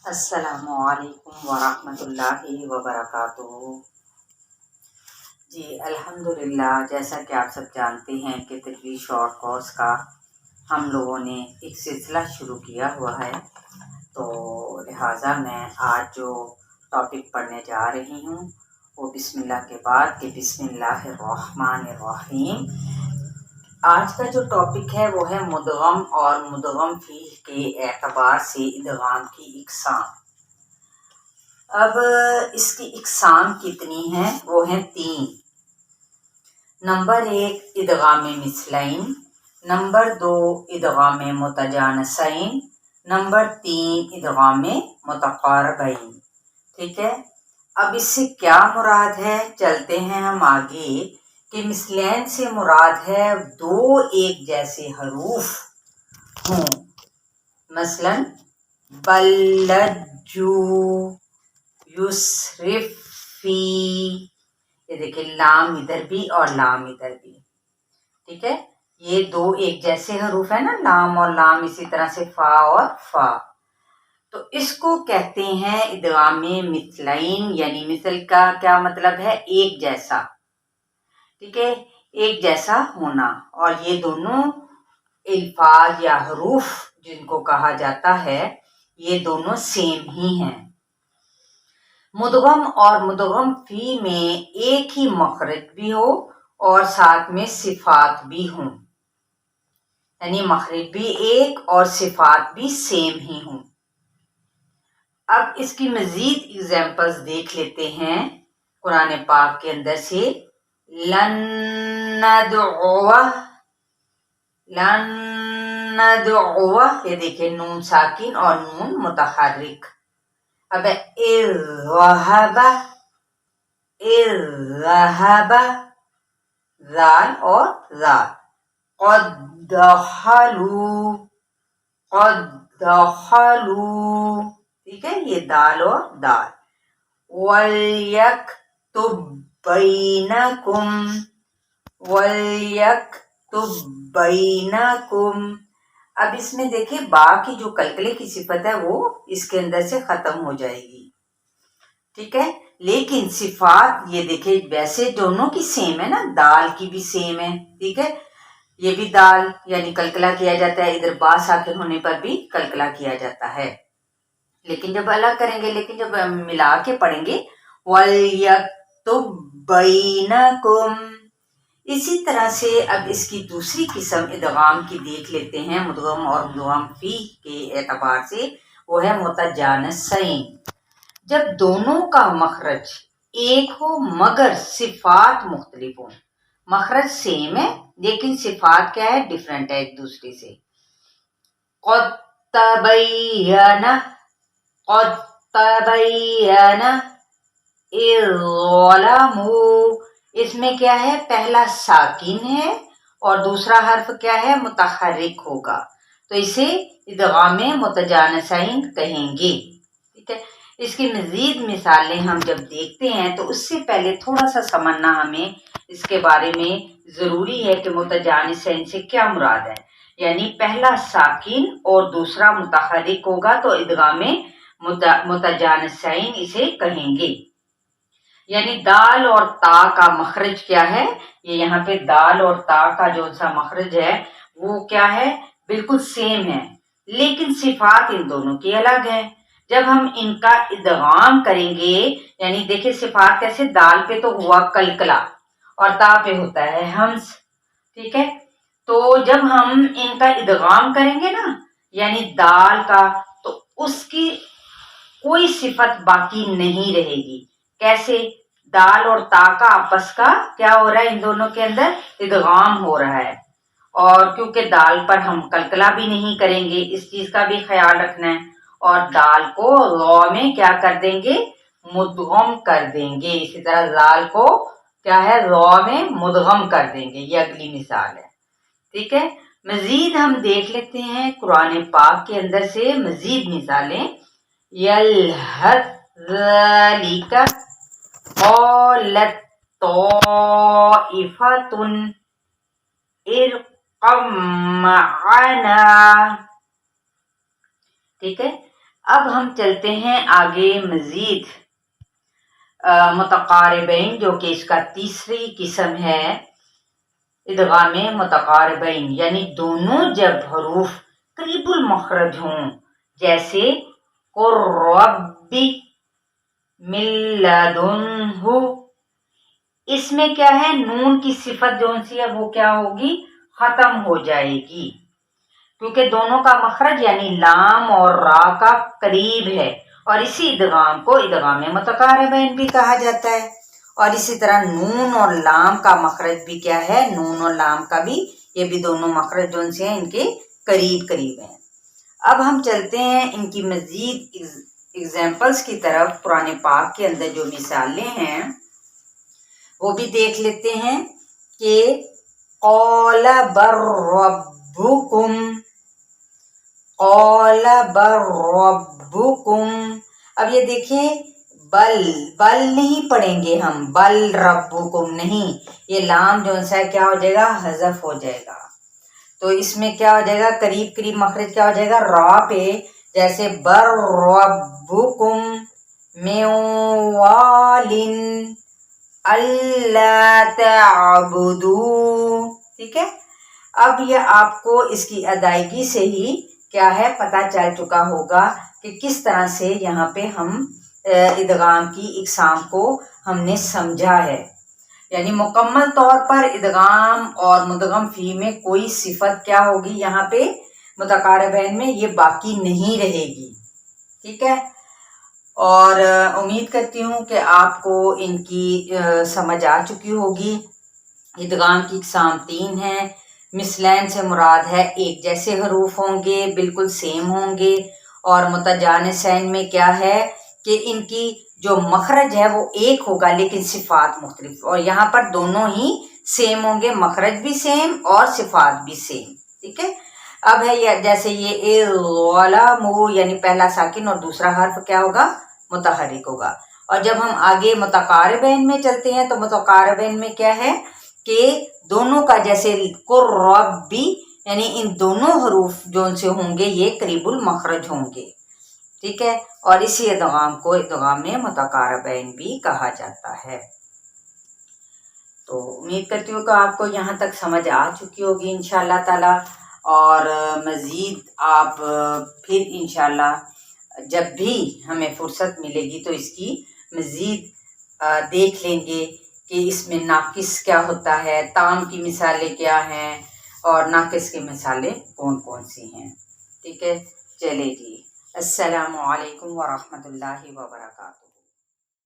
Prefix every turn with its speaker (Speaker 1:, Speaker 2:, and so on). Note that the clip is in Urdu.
Speaker 1: السلام علیکم ورحمۃ اللہ وبرکاتہ۔ جی الحمدللہ، جیسا کہ آپ سب جانتے ہیں کہ تجوید شارٹ کورس کا ہم لوگوں نے ایک سلسلہ شروع کیا ہوا ہے، تو لہٰذا میں آج جو ٹاپک پڑھنے جا رہی ہوں وہ بسم اللہ کے بعد کہ بسم اللہ الرحمن الرحیم۔ آج کا جو ٹاپک ہے وہ ہے مدغم اور مدغم فیہ کے اعتبار سے ادغام کی اقسام۔ اب اس کی اقسام کتنی ہیں؟ وہ ہیں 3۔ نمبر 1 ادغام مثلین، نمبر 2 ادغام متجانسین، نمبر 3 ادغام متقاربین۔ ٹھیک ہے، اب اس سے کیا مراد ہے؟ چلتے ہیں ہم آگے کہ مثلین سے مراد ہے 2 ایک جیسے حروف ہوں، مثلا بلجو، یسرف فی، یہ دیکھیں لام ادھر بھی اور لام ادھر بھی۔ ٹھیک ہے، یہ 2 ایک جیسے حروف ہیں نا، لام اور لام، اسی طرح سے فا اور فا، تو اس کو کہتے ہیں ادغام مثلین، یعنی مثل کا کیا مطلب ہے؟ ایک جیسا۔ ٹھیک ہے، ایک جیسا ہونا، اور یہ دونوں الفاظ یا حروف جن کو کہا جاتا ہے یہ دونوں سیم ہی ہیں۔ مدغم اور مدغم فی میں ایک ہی مخرج بھی ہو اور ساتھ میں صفات بھی ہوں، یعنی مخرج بھی ایک اور صفات بھی سیم ہی ہوں۔ اب اس کی مزید ایگزامپلز دیکھ لیتے ہیں قرآن پاک کے اندر سے۔ لن ندعو، لن ندعو، یہ دیکھیں نون ساکن اور نون متحرک۔ اب اذهب، اذهب، ذال اور ذال۔ قد دخلوا، قد دخلوا، ٹھیک ہے، یہ دال اور دال۔ وَلْيَكْتُبْ بَيْنَكُمْ، وَلْيَكْتُبْ بَيْنَكُمْ۔ اب اس میں دیکھیں با کی جو کلکلے کی صفت ہے وہ اس کے اندر سے ختم ہو جائے گی۔ ٹھیک ہے، لیکن صفات یہ دیکھیں ویسے دونوں کی سیم ہے نا، دال کی بھی سیم ہے۔ ٹھیک ہے، یہ بھی دال یعنی کلکلا کیا جاتا ہے، ادھر با ساکن ہونے پر بھی کلکلا کیا جاتا ہے، لیکن جب الگ کریں گے، لیکن جب ملا کے پڑھیں گے وَلْيَكْتُبْ بَيْنَكُمْ۔ اسی طرح سے اب اس کی دوسری قسم ادغام کی دیکھ لیتے ہیں مدغم اور مدغم فی کے اعتبار سے، وہ ہے متجانسین۔ جب دونوں کا مخرج ایک ہو مگر صفات مختلف ہوں، مخرج سیم ہے لیکن صفات کیا ہے؟ ڈیفرنٹ ہے ایک دوسرے سے۔ قد تبین، قد تبین اذ ظلموا، اس میں کیا ہے؟ پہلا ساکن ہے اور دوسرا حرف کیا ہے؟ متحرک ہوگا، تو اسے ادغام متجانسین کہیں گے۔ ٹھیک ہے، اس کی مزید مثالیں ہم جب دیکھتے ہیں تو اس سے پہلے تھوڑا سا سمجھنا ہمیں اس کے بارے میں ضروری ہے کہ متجانسین سے کیا مراد ہے۔ یعنی پہلا ساکن اور دوسرا متحرک ہوگا تو ادغام متجانسین اسے کہیں گے۔ یعنی دال اور تا کا مخرج کیا ہے؟ یہ یہاں پہ دال اور تا کا جو سا مخرج ہے وہ کیا ہے؟ بالکل سیم ہے، لیکن صفات ان دونوں کی الگ ہے۔ جب ہم ان کا ادغام کریں گے، یعنی دیکھیں صفات کیسے، دال پہ تو ہوا کلکلا اور تا پہ ہوتا ہے ہمس۔ ٹھیک ہے، تو جب ہم ان کا ادغام کریں گے نا، یعنی دال کا، تو اس کی کوئی صفت باقی نہیں رہے گی۔ کیسے؟ دال اور تا کا آپس کا کیا ہو رہا ہے؟ ان دونوں کے اندر ادغام ہو رہا ہے، اور کیونکہ دال پر ہم کلکلا بھی نہیں کریں گے، اس چیز کا بھی خیال رکھنا ہے، اور دال کو را میں کیا کر دیں گے؟ مدغم کر دیں گے۔ اسی طرح زال کو کیا ہے؟ را میں مدغم کر دیں گے۔ یہ اگلی مثال ہے۔ ٹھیک ہے، مزید ہم دیکھ لیتے ہیں قرآن پاک کے اندر سے مزید مثالیں۔ یلحظ ذالک قالت طائفۃ ارقم معنا۔ ٹھیک ہے، اب ہم چلتے ہیں آگے مزید متقاربین، جو کہ اس کا تیسری قسم ہے ادغام متقاربین، یعنی دونوں جب حروف قریب المخرج ہوں، جیسے قربی من لدنہ، اس میں کیا ہے، نون کی صفت جو سی ہے وہ کیا ہوگی، ختم ہو جائے گی، کیونکہ دونوں کا مخرج یعنی لام اور را کا قریب ہے، اور اسی ادغام کو ادغام متقاربین بھی کہا جاتا ہے۔ اور اسی طرح نون اور لام کا مخرج بھی کیا ہے، نون اور لام کا بھی، یہ بھی دونوں مخرج جو سے ہیں ان کے قریب قریب ہیں۔ اب ہم چلتے ہیں ان کی مزید ایگزامپلس کی طرف۔ قرآن پاک کے اندر جو مثالیں ہیں وہ بھی دیکھ لیتے ہیں کہ قال بر ربکم، قال بر ربکم، اب یہ دیکھیں بل نہیں پڑھیں گے ہم، بل ربکم نہیں، یہ لام جو سا کیا ہو جائے گا، حذف ہو جائے گا، تو اس میں کیا ہو جائے گا، قریب قریب مخرج کیا ہو جائے گا، را پہ، جیسے بر ربکم من والن اللہ تعبدو، ٹھیک ہے۔ اب یہ آپ کو اس کی ادائیگی سے ہی کیا ہے پتہ چل چکا ہوگا کہ کس طرح سے یہاں پہ ہم ادغام کی اقسام کو ہم نے سمجھا ہے، یعنی مکمل طور پر ادغام اور مدغم فی میں کوئی صفت کیا ہوگی یہاں پہ متقاربین میں، یہ باقی نہیں رہے گی، ٹھیک ہے۔ اور امید کرتی ہوں کہ آپ کو ان کی سمجھ آ چکی ہوگی۔ ادغام کی اقسام 3 ہیں۔ مثلین سے مراد ہے ایک جیسے حروف ہوں گے، بالکل سیم ہوں گے، اور متجانسین میں کیا ہے کہ ان کی جو مخرج ہے وہ ایک ہوگا لیکن صفات مختلف، اور یہاں پر دونوں ہی سیم ہوں گے، مخرج بھی سیم اور صفات بھی سیم، ٹھیک ہے۔ اب ہے یہ جیسے یہ ظلموا، یعنی پہلا ساکن اور دوسرا حرف کیا ہوگا، متحرک ہوگا۔ اور جب ہم آگے متقاربین میں چلتے ہیں تو متقاربین میں کیا ہے کہ دونوں کا جیسے قربی، یعنی ان دونوں حروف جو ان سے ہوں گے یہ قریب المخرج ہوں گے، ٹھیک ہے، اور اسی ادغام کو ادغام متقاربین بھی کہا جاتا ہے۔ تو امید کرتی ہوں کہ آپ کو یہاں تک سمجھ آ چکی ہوگی انشاءاللہ تعالی، اور مزید آپ پھر انشاءاللہ جب بھی ہمیں فرصت ملے گی تو اس کی مزید دیکھ لیں گے کہ اس میں ناقص کیا ہوتا ہے، تام کی مثالیں کیا ہیں، اور ناقص کی مثالیں کون کون سی ہیں، ٹھیک ہے۔ چلے جی، السلام علیکم ورحمۃ اللہ وبرکاتہ۔